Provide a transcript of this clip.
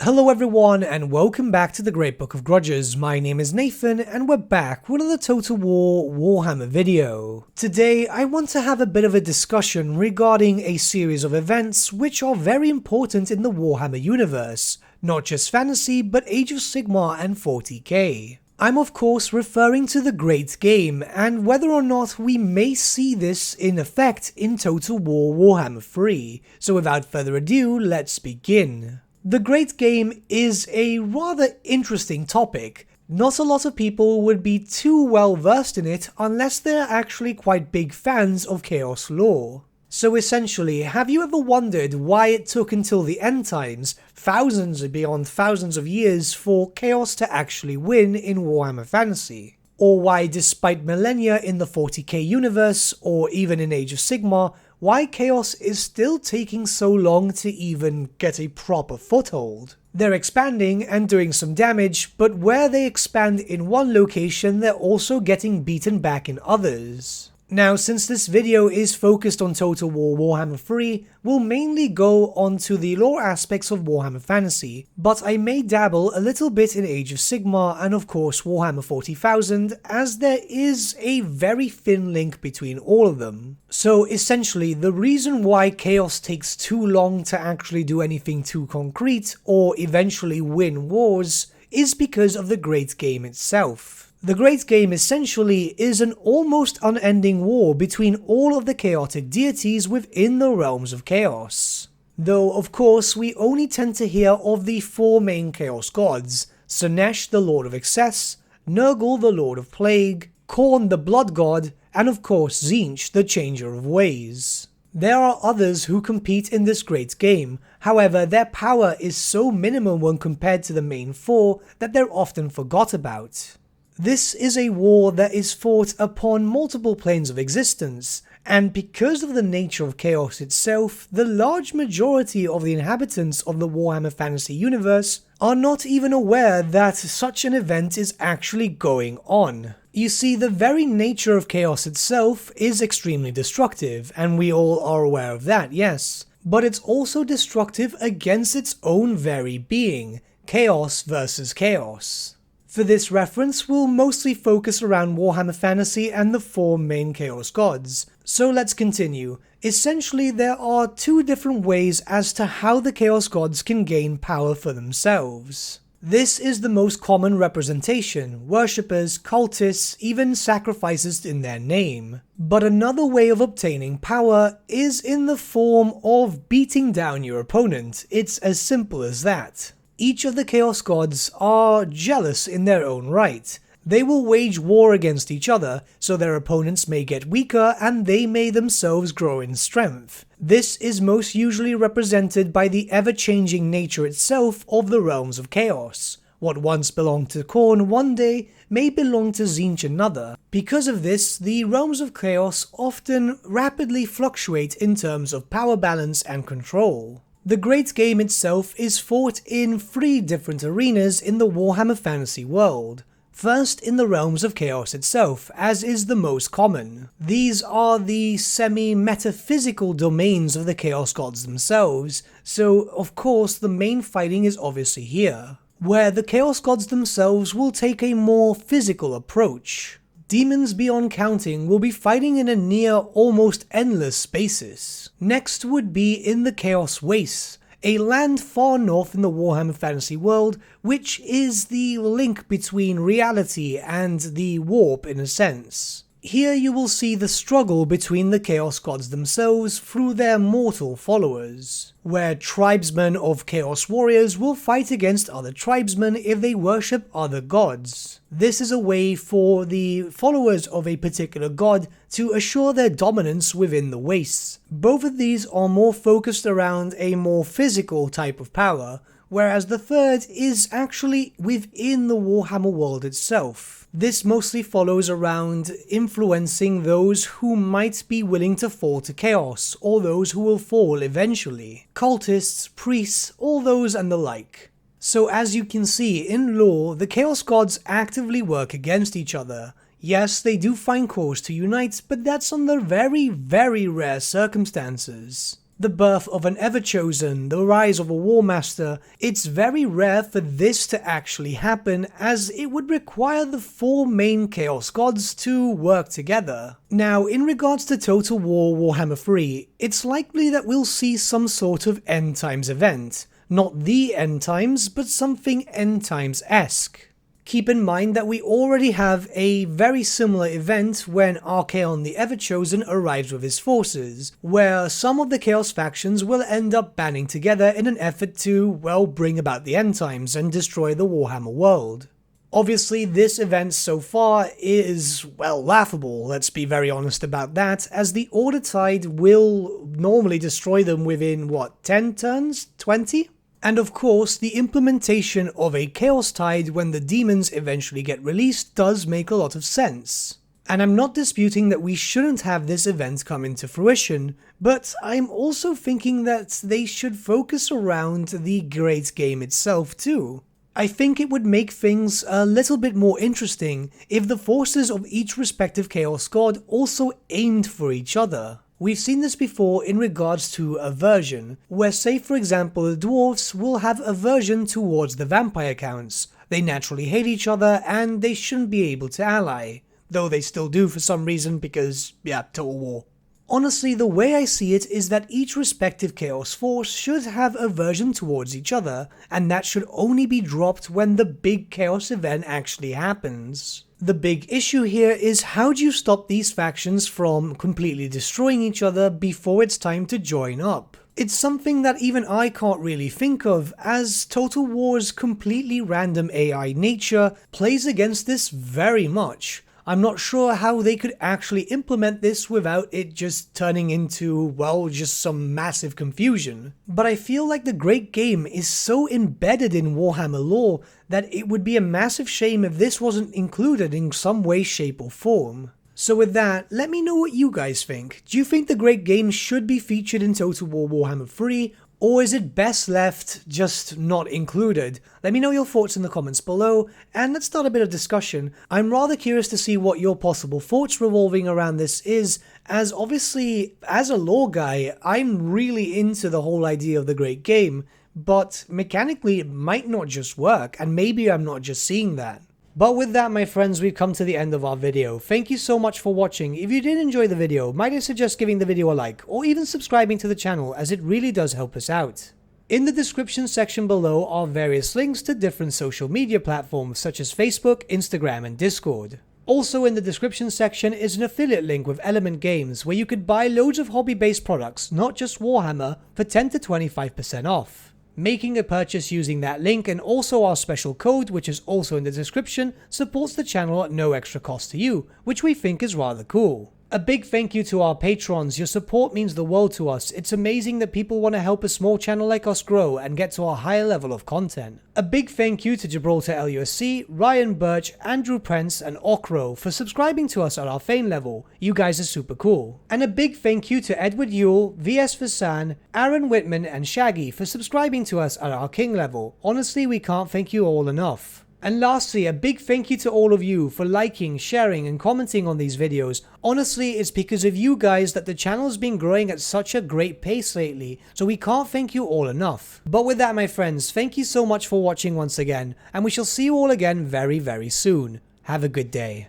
Hello everyone and welcome back to the Great Book of Grudges. My name is Nathan and we're back with another Total War Warhammer video. Today I want to have a bit of a discussion regarding a series of events which are very important in the Warhammer universe, not just fantasy but Age of Sigmar and 40k. I'm of course referring to the Great Game and whether or not we may see this in effect in Total War Warhammer 3, so without further ado let's begin. The Great Game is a rather interesting topic. Not a lot of people would be too well versed in it unless they're actually quite big fans of Chaos lore. So essentially, have you ever wondered why it took until the end times, thousands and beyond thousands of years, for Chaos to actually win in Warhammer Fantasy? Or why, despite millennia in the 40k universe, or even in Age of Sigmar, why Chaos is still taking so long to even get a proper foothold? They're expanding and doing some damage, but where they expand in one location, they're also getting beaten back in others. Now, since this video is focused on Total War Warhammer 3, we'll mainly go on to the lore aspects of Warhammer Fantasy, but I may dabble a little bit in Age of Sigmar and of course Warhammer 40,000, as there is a very thin link between all of them. So essentially, the reason why Chaos takes too long to actually do anything too concrete, or eventually win wars, is because of the Great Game itself. The Great Game essentially is an almost unending war between all of the chaotic deities within the realms of Chaos. Though of course we only tend to hear of the four main Chaos gods: Slaanesh the Lord of Excess, Nurgle the Lord of Plague, Khorne the Blood God, and of course Tzeentch the Changer of Ways. There are others who compete in this Great Game, however their power is so minimal when compared to the main four that they're often forgot about. This is a war that is fought upon multiple planes of existence, and because of the nature of Chaos itself, the large majority of the inhabitants of the Warhammer Fantasy universe are not even aware that such an event is actually going on. You see, the very nature of Chaos itself is extremely destructive, and we all are aware of that, yes. But it's also destructive against its own very being, Chaos versus Chaos. For this reference, we'll mostly focus around Warhammer Fantasy and the four main Chaos gods. So let's continue. Essentially, there are two different ways as to how the Chaos gods can gain power for themselves. This is the most common representation: worshippers, cultists, even sacrifices in their name. But another way of obtaining power is in the form of beating down your opponent. It's as simple as that. Each of the Chaos gods are jealous in their own right. They will wage war against each other, so their opponents may get weaker and they may themselves grow in strength. This is most usually represented by the ever-changing nature itself of the realms of Chaos. What once belonged to Khorne one day may belong to Tzeentch another. Because of this, the realms of Chaos often rapidly fluctuate in terms of power balance and control. The Great Game itself is fought in three different arenas in the Warhammer Fantasy world. First, in the realms of Chaos itself, as is the most common. These are the semi-metaphysical domains of the Chaos gods themselves, so of course the main fighting is obviously here, where the Chaos gods themselves will take a more physical approach. Demons beyond counting will be fighting in a near almost endless basis. Next would be in the Chaos Wastes, a land far north in the Warhammer Fantasy world, which is the link between reality and the warp in a sense. Here you will see the struggle between the Chaos gods themselves through their mortal followers, where tribesmen of Chaos warriors will fight against other tribesmen if they worship other gods. This is a way for the followers of a particular god to assure their dominance within the wastes. Both of these are more focused around a more physical type of power, whereas the third is actually within the Warhammer world itself. This mostly follows around influencing those who might be willing to fall to Chaos, or those who will fall eventually. Cultists, priests, all those and the like. So as you can see, in lore, the Chaos gods actively work against each other. Yes, they do find cause to unite, but that's under very, very rare circumstances. The birth of an Ever-Chosen, the rise of a War Master, it's very rare for this to actually happen, as it would require the 4 main Chaos Gods to work together. Now, in regards to Total War Warhammer 3, it's likely that we'll see some sort of end times event. Not the end times, but something end times-esque. Keep in mind that we already have a very similar event when Archaon the Ever-Chosen arrives with his forces, where some of the Chaos factions will end up banding together in an effort to, well, bring about the end times and destroy the Warhammer world. Obviously, this event so far is, well, laughable, let's be very honest about that, as the Order Tide will normally destroy them within, what, 10 turns? 20? And of course, the implementation of a Chaos Tide when the demons eventually get released does make a lot of sense. And I'm not disputing that we shouldn't have this event come into fruition, but I'm also thinking that they should focus around the great game itself too. I think it would make things a little bit more interesting if the forces of each respective Chaos God also aimed for each other. We've seen this before in regards to aversion, where say for example the dwarfs will have aversion towards the vampire counts. They naturally hate each other and they shouldn't be able to ally, though they still do for some reason because, yeah, Total War. Honestly, the way I see it is that each respective Chaos Force should have aversion towards each other, and that should only be dropped when the big Chaos event actually happens. The big issue here is how do you stop these factions from completely destroying each other before it's time to join up? It's something that even I can't really think of, as Total War's completely random AI nature plays against this very much. I'm not sure how they could actually implement this without it just turning into, well, just some massive confusion. But I feel like the great game is so embedded in Warhammer lore that it would be a massive shame if this wasn't included in some way, shape or form. So with that, let me know what you guys think. Do you think the great game should be featured in Total War Warhammer 3? Or is it best left just not included? Let me know your thoughts in the comments below, and let's start a bit of discussion. I'm rather curious to see what your possible thoughts revolving around this is, as obviously, as a lore guy, I'm really into the whole idea of the great game, but mechanically it might not just work, and maybe I'm not just seeing that. But with that, my friends, we've come to the end of our video. Thank you so much for watching. If you did enjoy the video, might I suggest giving the video a like, or even subscribing to the channel, as it really does help us out. In the description section below are various links to different social media platforms such as Facebook, Instagram and Discord. Also in the description section is an affiliate link with Element Games where you could buy loads of hobby-based products, not just Warhammer, for 10 to 25% off. Making a purchase using that link and also our special code, which is also in the description, supports the channel at no extra cost to you, which we think is rather cool. A big thank you to our patrons. Your support means the world to us. It's amazing that people want to help a small channel like us grow and get to a higher level of content. A big thank you to Gibraltar LUSC, Ryan Bertsche, Andrew Prince and Okro for subscribing to us at our Fane level. You guys are super cool. And a big thank you to Edward Yule, VS Vasan, Aaron Whitman and Shaggy for subscribing to us at our King level. Honestly, we can't thank you all enough. And lastly, a big thank you to all of you for liking, sharing and commenting on these videos. Honestly, it's because of you guys that the channel's been growing at such a great pace lately, so we can't thank you all enough. But with that, my friends, thank you so much for watching once again, and we shall see you all again very, very soon. Have a good day.